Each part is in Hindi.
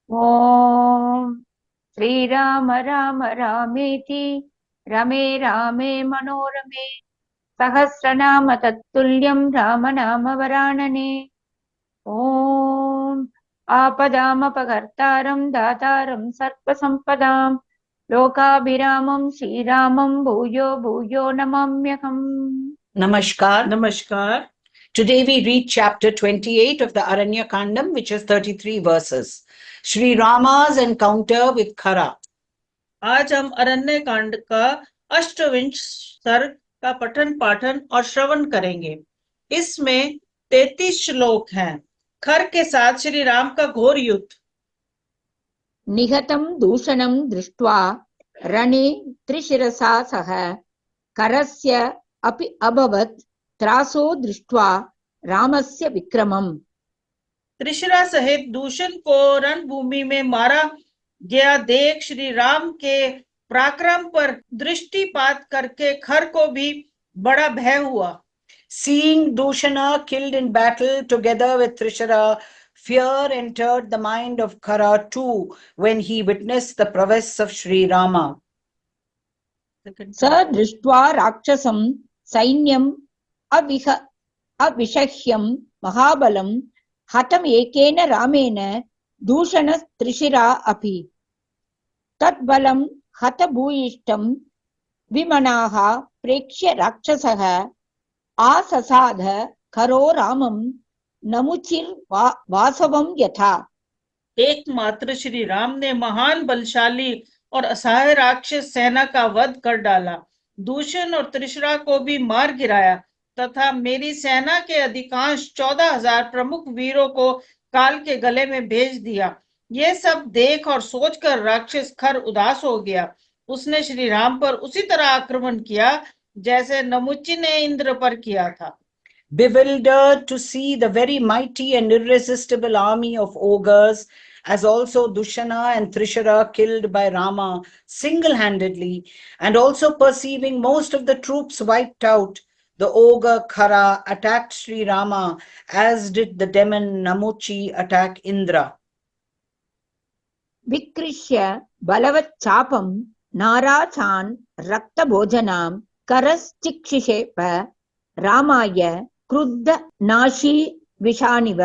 ओम श्रीराम राम रामेति रमे रामे मनोरमे सहस्रनाम तत्तुल्यं राम नाम वरानने। ओम आपदामपकर्तारं दातारं सर्वसम्पदां लोकाभिरामं श्रीरामं भूयो भूयो नमाम्यहम्। Namaskar. नमस्कार। Today we read chapter 28 of the Aranya Kandam, which is 33 verses. Sri Rama's encounter with Khara. आज हम अरण्य कांड का अष्टविंश सर्ग का पठन पाठन और श्रवण करेंगे। इसमें 33 श्लोक हैं। खर के साथ श्री राम का घोर युद्ध। निहतं दूषणं दृष्ट्वा रणे त्रिशिरसा सह करस्य अपि अभवत् त्रासो दृष्ट्वा रामस्य विक्रमम्। त्रिशिरा सहित दूषण को रणभूमि में मारा गया देख श्री राम के पराक्रम पर दृष्टिपात करके खर को भी बड़ा भय हुआ। Seeing Dushana killed in battle together with Trishara, fear entered the mind of Khara too when he witnessed the prowess of Sri Rama. स दृष्ट्वा राक्षसं सैन्यम् अविषह्यं महाबलं हतम् एकेन रामेण दूषणस्त्रिशिरा अपि तद्बलं हतभूयिष्ठं विमनाः प्रेक्ष्य राक्षसः आससाद खरो रामं नमुचिर्वासवं यथा। एकमात्र श्री राम ने महान बलशाली और असहाय राक्षस सेना का वध कर डाला, दूषण और त्रिशरा को भी मार गिराया तथा मेरी सेना के अधिकांश 14,000 प्रमुख वीरों को काल के गले में भेज दिया। ये सब देख और सोचकर राक्षस खर उदास हो गया। उसने श्री राम पर उसी तरह आक्रमण किया जैसे नमुचि ने इंद्र पर किया था। Bewildered to see the very mighty and irresistible army of ogres, as also Dushana and Trishara killed by Rama single-handedly, and also perceiving most of the troops wiped out, the ogre Khara attacked Sri Rama, as did the demon Namuchi attack Indra. विकृष्य बलवच्चापं नाराचान् रक्तभोजनां करश्चिक्षिषेप रामाय क्रुद्ध नाशी विषानिव।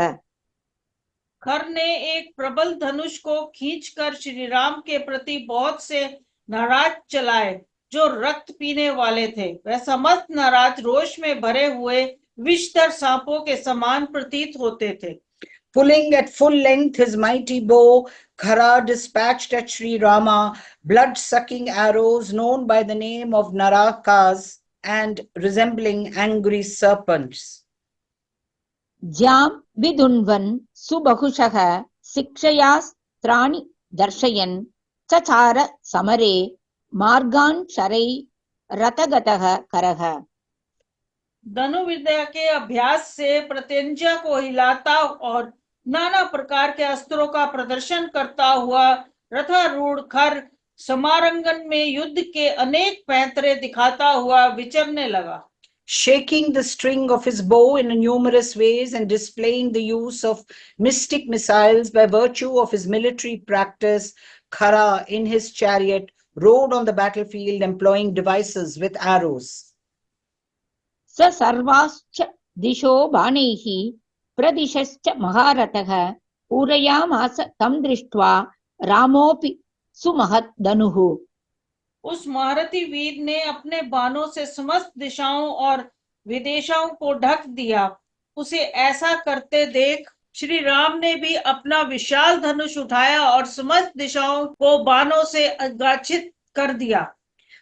खर ने एक प्रबल धनुष को खींचकर श्री राम के प्रति बहुत से नाराज चलाए जो रक्त पीने वाले थे। वह समस्त नाराज रोष में भरे हुए विषधर सांपों के समान प्रतीत होते थे। Pulling at full length his mighty bow, Khara dispatched at Sri Rama blood-sucking arrows known by the name of Narakas and resembling angry serpents. ज्यां विदुन्वन् सुबहुशः शिक्षयास्त्राणि दर्शयन् चचार समरे मार्गान् शरै रथगतः करः। धनुर्विद्या के अभ्यास से प्रत्यंचा को हिलाता और नाना प्रकार के अस्त्रों का प्रदर्शन करता हुआ रथारूढ़ खर समारंगन में युद्ध के अनेक पैंतरे दिखाता हुआ विचरने लगा। Shaking the string of his bow in numerous ways and displaying the use of mystic missiles by virtue of his military practice, Khara in his chariot rode on the battlefield employing devices with arrows. स सर्वाश्च दिशो बाणैः प्रदिशश्च महारथः पूरयामास तं दृष्ट्वा रामोऽपि सुमहत् धनुः। उस महारथी वीर ने अपने बाणों से समस्त दिशाओं और विदेशाओं को ढक दिया। उसे ऐसा करते देख श्री राम ने भी अपना विशाल धनुष उठाया और समस्त दिशाओं को बाणों से अगाछित कर दिया।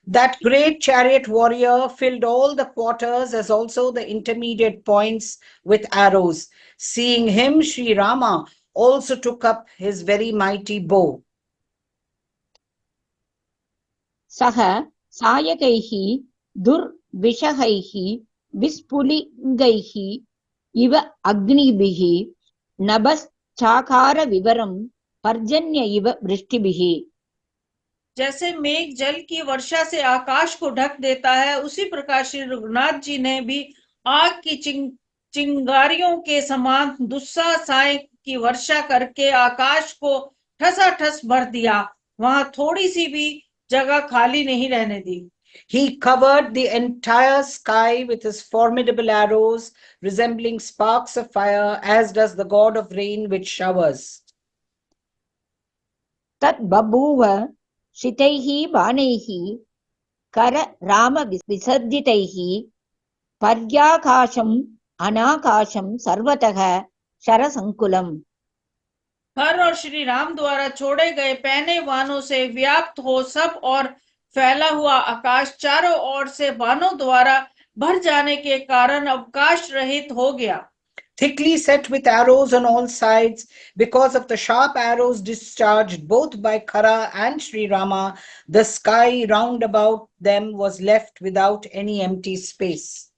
That great chariot warrior filled all the quarters as also the intermediate points with arrows. Seeing him, Sri Rama also took up his very mighty bow. सः सायकैः दुर्विषहैः विस्फुलिङ्गैः इव अग्निभिः नभश्चाकार विवरं पर्जन्य इव वृष्टिभिः। जैसे मेघ जल की वर्षा से आकाश को ढक देता है, उसी प्रकार श्री रघुनाथ जी ने भी आग की चिंगारियों के समान दुस्साह साय की वर्षा करके आकाश को ठसाठस भर दिया, वहां थोड़ी सी भी जगह खाली नहीं रहने दी। He covered the entire sky with his formidable arrows, resembling sparks of fire, as does the god of rain with showers. तत् बभूव शितैः बाणैः कर राम विसर्जितैः पर्याकाशम् अनाकाशं सर्वतः शरसंकुलम्। हर और श्री राम द्वारा छोड़े गए पहने बाणों से व्याप्त हो सब और फैला हुआ आकाश चारों ओर से बाणों द्वारा भर जाने के कारण अवकाश रहित हो गया। Thickly set with arrows on all sides, because of the sharp arrows discharged both by Khara and Sri Rama, the sky round about them was left without any empty space.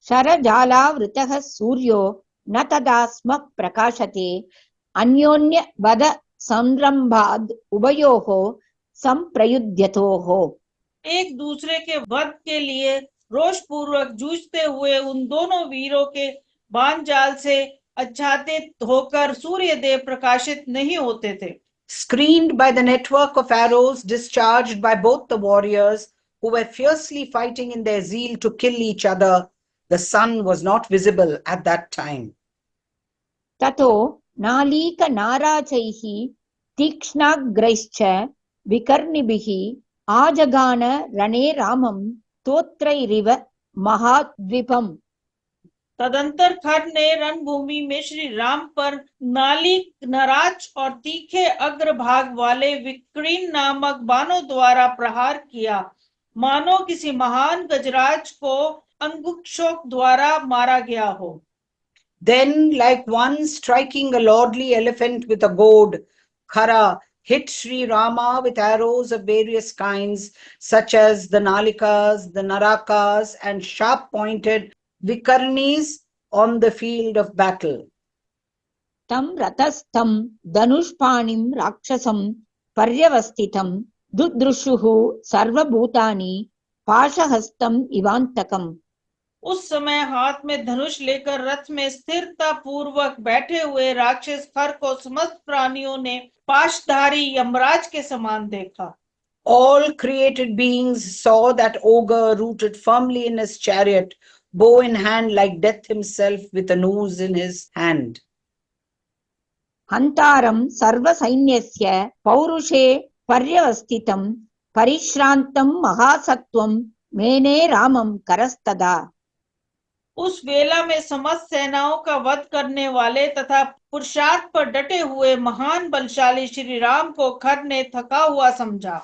शरजालावृतः सूर्यो न तदा स्म प्रकाशते अन्योन्य वद संरंभाद उभयोः संप्रयुध्यतोः। एक दूसरे के वध के लिए रोष पूर्वक जूझते हुए उन दोनों वीरों के बाण जाल से आच्छादित होकर सूर्य देव प्रकाशित नहीं होते थे। Screened by the network of arrows discharged by both the warriors, who were fiercely fighting in their zeal to kill each other, the sun was not visible at that time. ततो नालीक नाराचैः तीक्ष्णाग्रैश्च विकर्णिभिः आजगान रणे रामं तोत्रैरिव महाद्वीपम्। तदंतर खर ने रणभूमि में श्री राम पर नाली नराज और तीखे अग्रभाग वाले विक्रीन नामक बाणों द्वारा प्रहार किया, मानो किसी महान गजराज को अंगुक्षोक द्वारा मारा गया हो। Then, like one striking a lordly elephant with a goad, Khara hit Sri Rama with arrows of various kinds, such as the Nalikas, the Narakas, and sharp-pointed Vikarnis on the field of battle. तं रथस्थं धनुष्पाणिं राक्षसं पर्यवस्थितं दुदृशुः सर्वभूतानि पाशहस्तम् इवान्तकम्। उस समय हाथ में धनुष लेकर रथ में स्थिरता पूर्वक बैठे हुए राक्षस खर को समस्त प्राणियों ने पाशधारी यमराज के समान देखा। All created beings saw that ogre rooted firmly in his chariot, bow in hand like death himself with a noose in his hand. हन्तारं सर्वसैन्यस्य पौरुषे पर्यवस्थितं परिश्रान्तं महासत्वं मेने रामं करस्तदा। उस वेला में समस्त सेनाओं का वध करने वाले तथा पुरुषार्थ पर डटे हुए महान बलशाली श्री राम को खर ने थका हुआ समझा।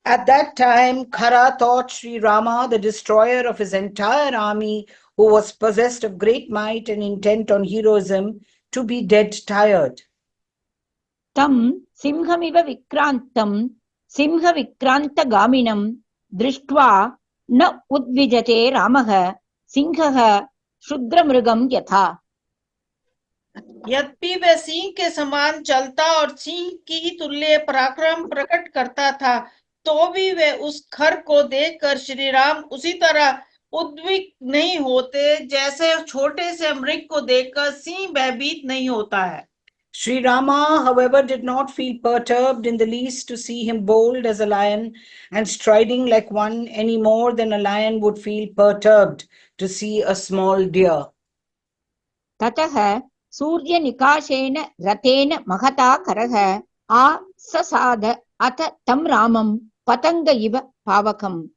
At that time, Khara thought Sri Rama, the destroyer of his entire army, who was possessed of great might and intent on heroism, to be dead tired. तं सिंहमिव विक्रान्तं सिंहविक्रान्तगामिनं दृष्ट्वा न उद्विजते रामः सिंहः क्षुद्रमृगं यथा। यद्यपि वह सिंह के समान चलता और सिंह की ही तुल्य पराक्रम प्रकट करता था, तो भी वे उस खर को देखकर श्री राम उसी तरह उद्विग्न नहीं होते जैसे छोटे से मृग को देखकर सिंह भयभीत नहीं होता है। Sri Rama, however, did not feel perturbed in the least to see him bold as a lion and striding like one any more than a lion would feel perturbed to see a small deer. ततः सूर्यनिकाशेन रथेन महता करः आससाद अथ तं रामं पतंग इव पावकम्।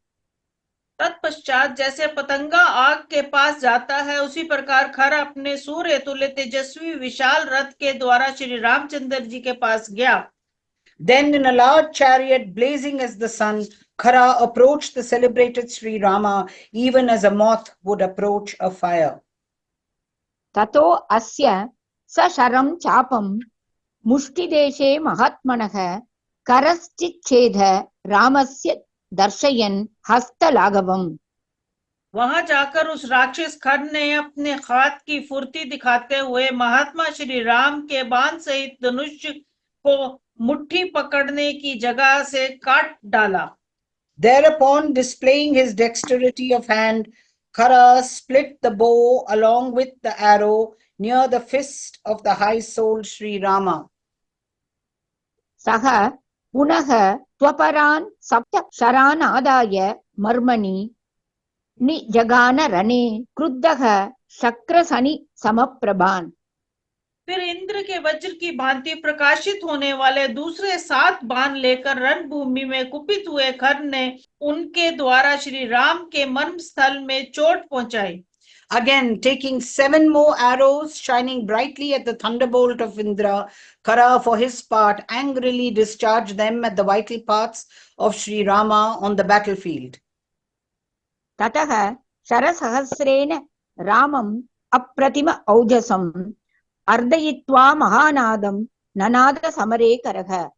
तत्पश्चात जैसे पतंगा आग के पास जाता है, उसी प्रकार खर अपने सूर्य तुल्य तेजस्वी विशाल रथ के द्वारा श्री रामचंद्र जी के पास गया। Then in a large chariot blazing as the sun, Khara approached the celebrated Sri Rama even as a moth would approach a fire. ततो अस्य सशरं चापं मुष्टिदेशे महात्मनः करश्चिच्छेद रामस्य दर्शयन् हस्तलाघवम्। वहां जाकर उस राक्षस खर ने अपने हाथ की फुर्ती दिखाते हुए महात्मा श्री राम के बाण सहित धनुष को मुट्ठी पकड़ने की जगह से काट डाला। Thereupon, displaying his dexterity of hand, Khara split the bow along with the arrow near the fist of the high-souled Sri Rama. सः पुनः त्वपरान् सप्त शरान् आदाय मर्मणि निजगान रणे क्रुद्धः शक्रसनि समप्रभान्। फिर इंद्र के वज्र की भांति प्रकाशित होने वाले दूसरे 7 बाण लेकर रणभूमि में कुपित हुए खर ने उनके द्वारा श्री राम के मर्म स्थल में चोट पहुंचाई। Again, taking 7 more arrows shining brightly at the thunderbolt of Indra, Kara for his part angrily discharged them at the vital parts of Sri Rama on the battlefield. ततः शरसहस्रेण रामम् अप्रतिम औजसम् अर्दयित्वा महानादं ननाद समरे करः।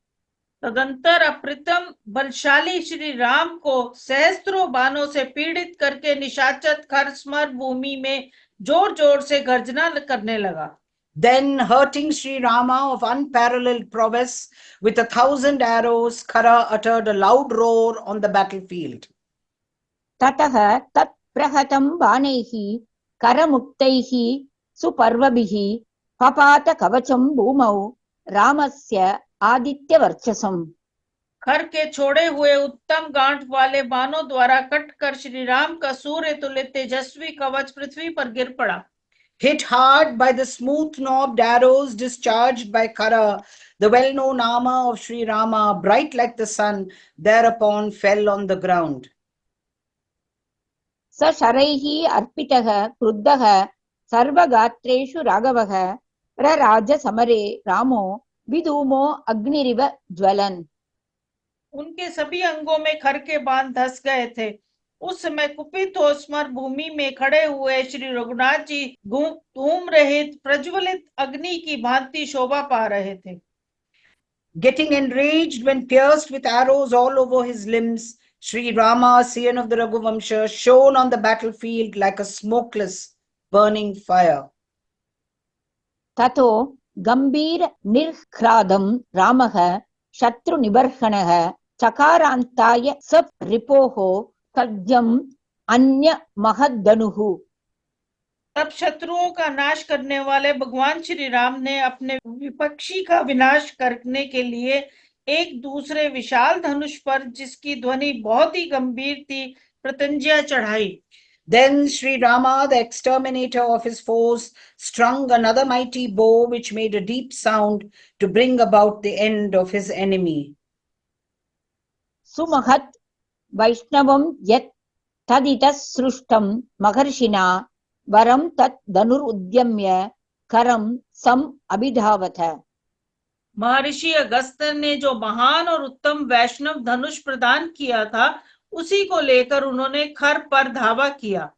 तदंतर अप्रतिम बलशाली श्री राम को सहस्त्रों बाणों से पीड़ित करके निशाचर खर स्मर भूमि में जोर जोर से गर्जना करने लगा। Then, hurting Sri Rama of unparalleled prowess with 1,000 arrows, Kara uttered a loud roar on the battlefield. ततः तत्प्रहतं बाणैः करमुक्तैः सुपर्वभिः पपात कवचं भूमौ रामस्य आदित्यवर्चसम्। खर के छोड़े हुए उत्तम गांठ वाले बाणों द्वारा कटकर श्री राम का सूर्य तुल्य तेजस्वी कवच पृथ्वी पर गिर पड़ा। Hit hard by the smooth-knobbed arrows discharged by Kara, the well-known armor of Sri Rama, bright like the sun, thereupon fell on the ground. स शरैः अर्पितः क्रुद्धः सर्वगात्रेषु राघवः रराज समरे रामो विधूमो अग्निरिव ज्वलन। उनके सभी अंगों में खर के बाण धस गए थे। उस समय कुपित हो स्मर भूमि में खड़े हुए श्री रघुनाथ जी धूम रहित प्रज्वलित अग्नि की भांति शोभा पा रहे थे। Getting enraged when pierced with arrows all over his limbs, Sri Rama, scion of the Raghuvamsha, shone on the battlefield like a smokeless, burning fire. ततो गंभीर निर्ह्रादं रामः शत्रु निबर्हणः चकारान्ताय स रिपोः खड्गम् अन्य महद्दनुः। तब शत्रुओं का नाश करने वाले भगवान श्री राम ने अपने विपक्षी का विनाश करने के लिए एक दूसरे विशाल धनुष पर, जिसकी ध्वनि बहुत ही गंभीर थी, प्रत्यंजया चढ़ाई। Then Sri Rama, the exterminator of his foes, strung another mighty bow which made a deep sound to bring about the end of his enemy. सुमहत् वैष्णवं यत् तदितः सृष्टं महर्षिणा वरं तत् धनुरुद्यम्य करं सम अभिधावत। महर्षि अगस्त्य ने जो महान और उत्तम वैष्णव धनुष प्रदान किया था, उसी को लेकर उन्होंने खर पर धावा किया।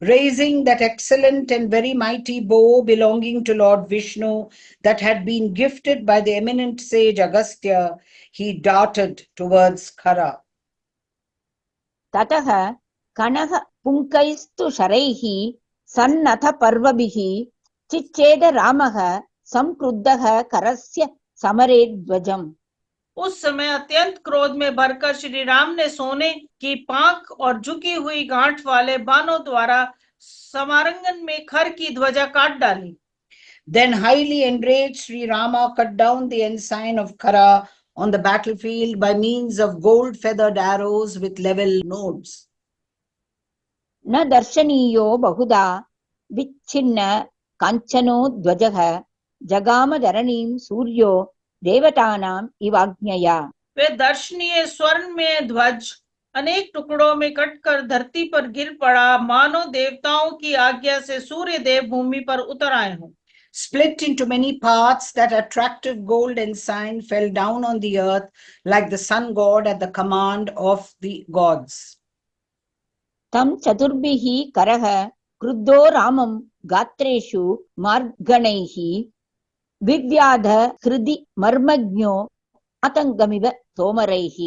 Raising that excellent and very mighty bow belonging to Lord Vishnu that had been gifted by the eminent sage Agastya, he darted towards Khara. ततः कणः पुंकैस्तु शरैः सन्नथ पर्वभिः चिच्छेद रामः संक्रुद्धः करस्य समरे ध्वजम्। उस समय अत्यंत क्रोध में भरकर श्री राम ने सोने की पांख और झुकी हुई गांठ वाले बाणों द्वारा समारंगन में खर की ध्वजा काट डाली। Then highly enraged, Sri Rama cut down the ensign of Khara on the battlefield by means of gold-feathered arrows with level nodes. न दर्शनीयो बहुधा विच्छिन्न कांचनो ध्वजः जगाम धरणीं सूर्यो देवतानां इवाज्ञया। वे दर्शनीय स्वर्ण में ध्वज अनेक टुकड़ों में कटकर धरती पर गिर पड़ा, मानो देवताओं की आज्ञा से सूर्य देव भूमि पर उतर आए हों। Split into many parts, that attractive gold ensign fell down on the earth like the sun god at the command of the gods. तं चतुर्भिः करः क्रुद्धो रामं गात्रेषु मार्गणैः विव्याध हृदि मर्मज्ञो आतंकमिव तोमरैः।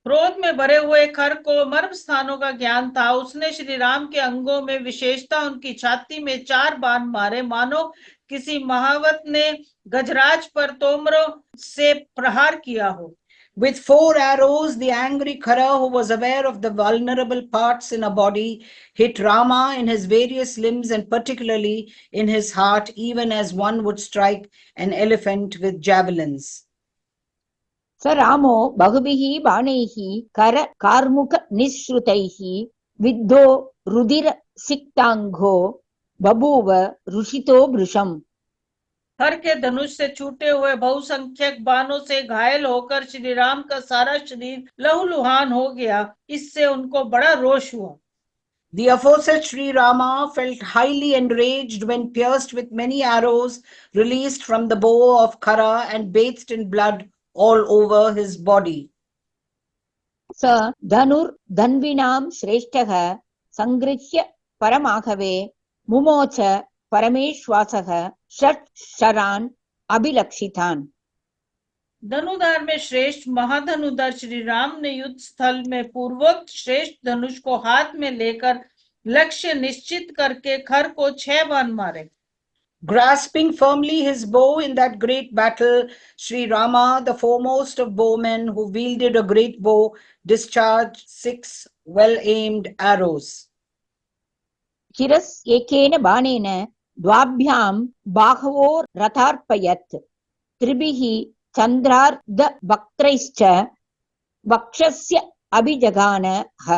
क्रोध में भरे हुए खर को मर्म स्थानों का ज्ञान था। उसने श्री राम के अंगों में, विशेषता उनकी छाती में 4 बाण मारे, मानो किसी महावत ने गजराज पर तोमरों से प्रहार किया हो। With 4 arrows, the angry Khara, who was aware of the vulnerable parts in a body, hit Rama in his various limbs and particularly in his heart, even as one would strike an elephant with javelins. स रामो बहुभिः बाणैः कर कार्मुक निःसृतैः विद्धो रुधिर सिक्तांगो बभूव ऋषितो भृशम्। हर के धनुष से छूटे हुए बहुसंख्यक बाणों से घायल होकर श्री राम का सारा शरीर लहूलुहान हो गया। इससे उनको बड़ा रोष हुआ। The aforesaid Sri Rama felt highly enraged when pierced with many arrows released from the bow of Khara and bathed in blood all over his body. स धनुर् धन्विनां श्रेष्ठः संगृह्य परमाघवे मुमोच परमेश्वासः षट् शरान् अभिलक्षितान्। धनुधार में श्रेष्ठ महाधनुधर श्री राम ने युद्ध स्थल में पूर्वोक्त श्रेष्ठ धनुष को हाथ में लेकर लक्ष्य निश्चित करके खर को 6 बाण मारे। Grasping firmly his bow in that great battle, Sri Rama, the foremost of bowmen who wielded a great bow, discharged 6 well-aimed arrows. शिरस् एकेन बाणेन द्वाभ्यां बाहवो रथार्पयत् त्रिभिः चन्द्रार्ध वक्त्रैश्च वक्षस्य अभिजगानः।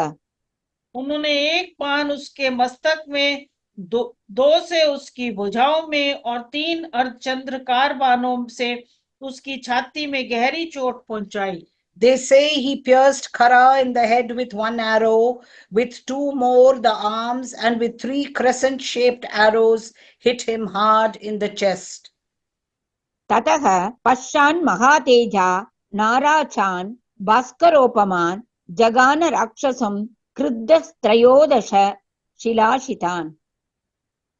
उन्होंने एक बाण उसके मस्तक में, दो से उसकी भुजाओं में और 3 अर्धचंद्रकार बाणों से उसकी छाती में गहरी चोट पहुंचाई। They say he pierced Khara in the head with 1 arrow, with 2 more the arms, and with 3 crescent-shaped arrows hit him hard in the chest. ततः पश्चान् महातेजा नाराचान् भास्करोपमान् जगान राक्षसं क्रुद्धस्त्रयोदश शिलाशितान्।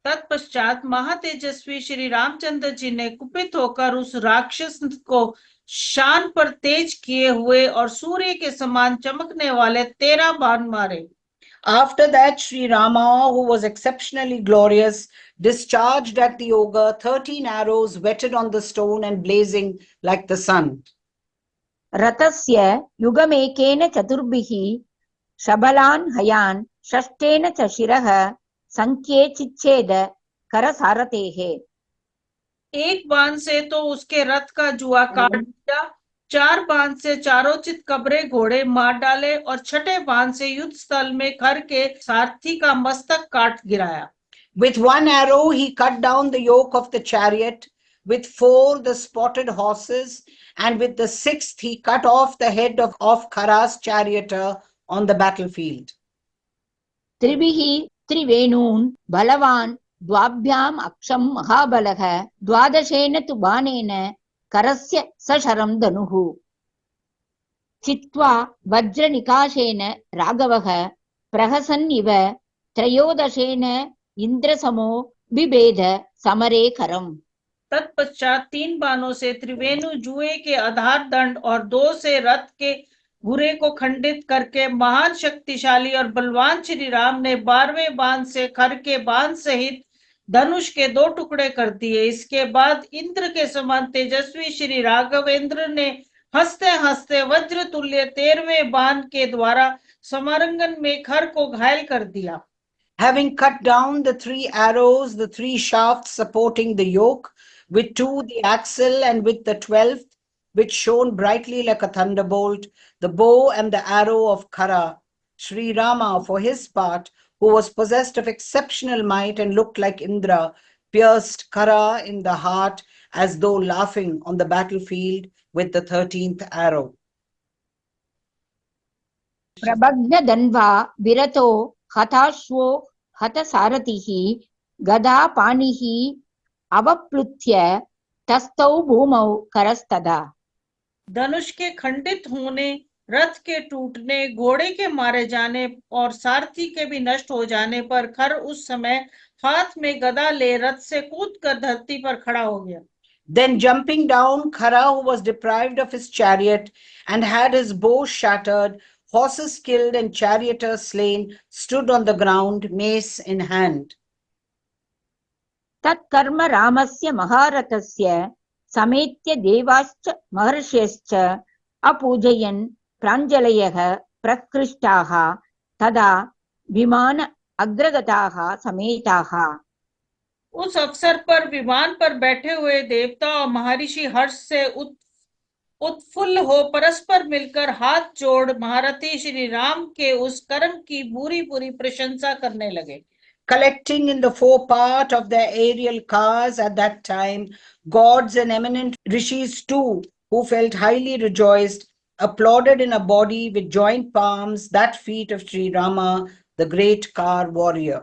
तत्पश्चात महातेजस्वी श्री रामचंद्र जी ने कुपित होकर उस राक्षस को शान पर तेज किए हुए और सूर्य के समान चमकने वाले 13 बाण मारे। After that, Sri Rama, who was exceptionally glorious, discharged at the ogre 13 arrows whetted on the stone and blazing like the sun. रथस्य युगमेकेन चतुर्भिः शबलान् हयान् षष्ठेन च शिरः संख्ये चिच्छेद करसारथेः। एक बाण से तो उसके रथ का जुआ काट दिया, 4 बाण से चारोचित कबरे घोड़े मार डाले और 6ठे बाण से युद्ध स्थल में खर के सारथी का मस्तक काट गिराया। With 1 arrow he cut down the yoke of the chariot, with 4 the spotted horses, and with the 6th he cut off the head of Khara's charioteer on the battlefield. त्रिभिः त्रिवेणून् बलवान् द्वाभ्याम् अक्षं महाबलः द्वादशेन तु बाणेन करस्य सशरं धनुः चित्वा वज्रनिकाशेन राघवः प्रहसन् इव त्रयोदशेन इन्द्रसमो बिभेद समरे करम्। तत्पश्चात 3 बाणों से त्रिवेणु जुए के आधार दंड और 2 से रथ के घुरे को खंडित करके महान शक्तिशाली और बलवान श्री राम ने 12वें बाण से खर के बाण सहित धनुष के 2 टुकड़े कर दिए। इसके बाद इंद्र के समान तेजस्वी श्री राघवेंद्र ने हंसते हंसते वज्र तुल्य 13वें बाण के द्वारा समारंगन में खर को घायल कर दिया। Having cut down the 3 arrows, the 3 shafts supporting the yoke, with 2 the axle, and with the 12th, which shone brightly like a thunderbolt, the bow and the arrow of Khara, Sri Rama, for his part, who was possessed of exceptional might and looked like Indra, pierced Khara in the heart as though laughing on the battlefield with the 13th arrow. प्रबग्न दन्वा विरतो हताश्वो हतसारथिः गदा पाणिः अवप्लुत्य तस्थौ भूमौ करस्तदा। धनुष के खंडित होने, रथ के टूटने, घोड़े के मारे जाने और सारथी के भी नष्ट हो जाने पर खर उस समय हाथ में गदा ले रथ से कूदकर धरती पर खड़ा हो गया। Then jumping down, Khara, who was deprived of his chariot and had his bow shattered, horses killed and charioteers slain, stood on the ground, mace in hand. तत्कर्म रामस्य महारथस्य समेत्य देवाश्च महर्षयश्च अपूजयन् प्राञ्जलयः प्रकृष्टाः तदा विमान अग्रगताः समेताः। उस अवसर पर विमान पर बैठे हुए देवता और महर्षि हर्ष से उत्फुल्ल हो परस्पर मिलकर हाथ जोड़ महारथी श्री राम के उस कर्म की पूरी पूरी प्रशंसा करने लगे। Collecting in the forepart of their aerial cars at that time, gods and eminent rishis too, who felt highly rejoiced, applauded in a body with joint palms that feat of Sri Rama, the great car warrior.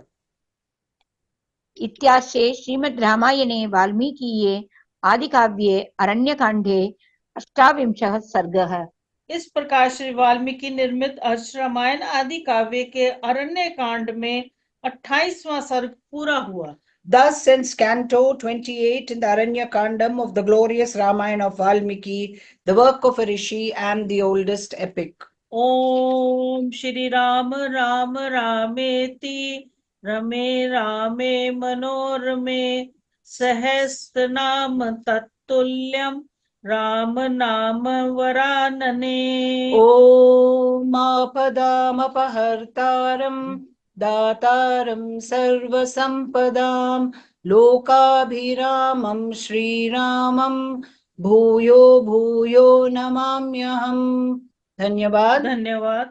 इत्यार्षे श्रीमद् रामायणे वाल्मीकीये आदिकाव्ये अरण्यकाण्डे 28 सर्गः। इस प्रकार श्री वाल्मीकि निर्मित हर्ष रामायण आदि काव्य के अरण्य कांड में 28वां सर्ग पूरा हुआ। Thus ends Canto 28 in the Aranya Kandam of the glorious Ramayana of Valmiki, the work of a rishi and the oldest epic. ओम श्री राम राम रामेति रमे रामे मनोरमे सहस्रनाम तत्तुल्यम राम नाम वरानने। Om Apadam Dataram Sarvasampadam Lokabhiramam Shriramam Bhuyo Bhuyo Namamyaham. Dhanyavad. धन्यवाद।